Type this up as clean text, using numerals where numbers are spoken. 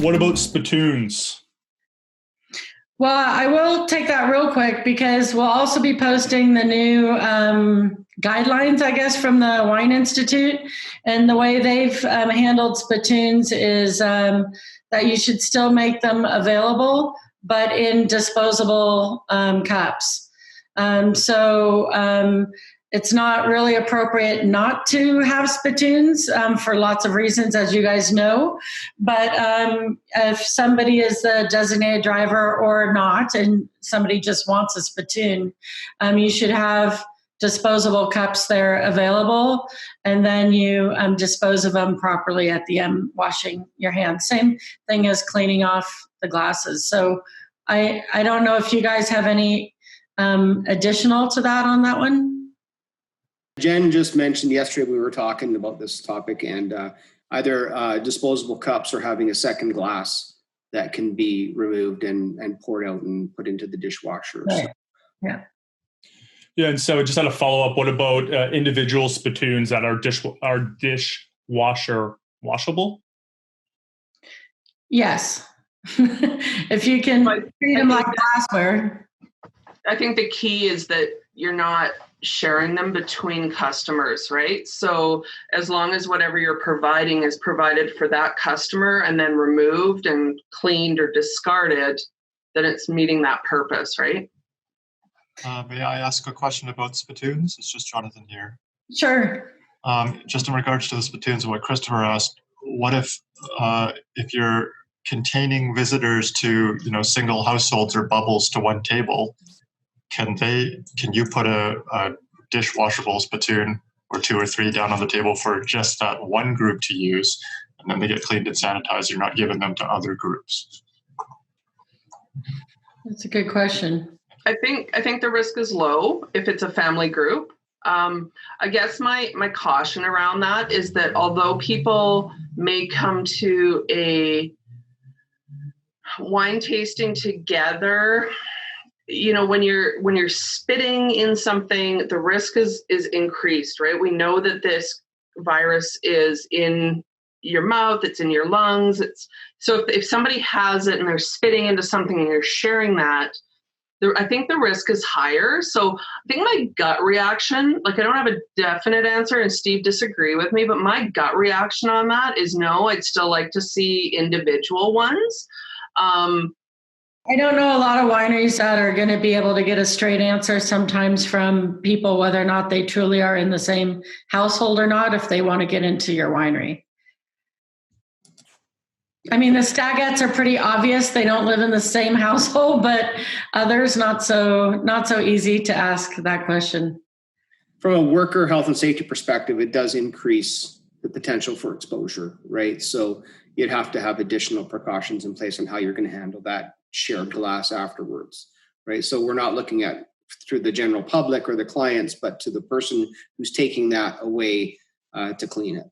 What about spittoons? Well, I will take that real quick because we'll also be posting the new guidelines, I guess, from the Wine Institute. And the way they've handled spittoons is that you should still make them available, but in disposable cups. It's not really appropriate not to have spittoons for lots of reasons, as you guys know. But if somebody is the designated driver or not, and somebody just wants a spittoon, you should have disposable cups there available, and then you dispose of them properly at the end, washing your hands. Same thing as cleaning off the glasses. So I don't know if you guys have any additional to that on that one. Jen just mentioned yesterday we were talking about this topic, and either disposable cups or having a second glass that can be removed and poured out and put into the dishwasher. Right. Yeah. Yeah, and so just had a follow-up. What about individual spittoons that are dishwasher washable? Yes. If you can treat them like glassware. I think the key is that you're not sharing them between customers, right? So as long as whatever you're providing is provided for that customer and then removed and cleaned or discarded, then it's meeting that purpose, right? May I ask a question about spittoons? It's just Jonathan here. Sure. Just in regards to the spittoons and what Christopher asked, what if you're containing visitors to single households or bubbles to one table? Can you put a dishwashable spittoon or two or three down on the table for just that one group to use, and then they get cleaned and sanitized? You're not giving them to other groups. That's a good question. I think the risk is low if it's a family group. I guess my caution around that is that although people may come to a wine tasting together, when you're spitting in something, the risk is increased, right? We know that this virus is in your mouth, it's in your lungs. So if somebody has it and they're spitting into something and you're sharing that, I think the risk is higher. So I think my gut reaction, I don't have a definite answer, and Steve disagree with me, but my gut reaction on that is no, I'd still like to see individual ones. I don't know a lot of wineries that are going to be able to get a straight answer sometimes from people, whether or not they truly are in the same household or not, if they want to get into your winery. I mean, the Stagettes are pretty obvious. They don't live in the same household, but others not so easy to ask that question. From a worker health and safety perspective, it does increase the potential for exposure, right? So you'd have to have additional precautions in place on how you're going to handle that shared glass afterwards, right? So we're not looking at through the general public or the clients, but to the person who's taking that away to clean it.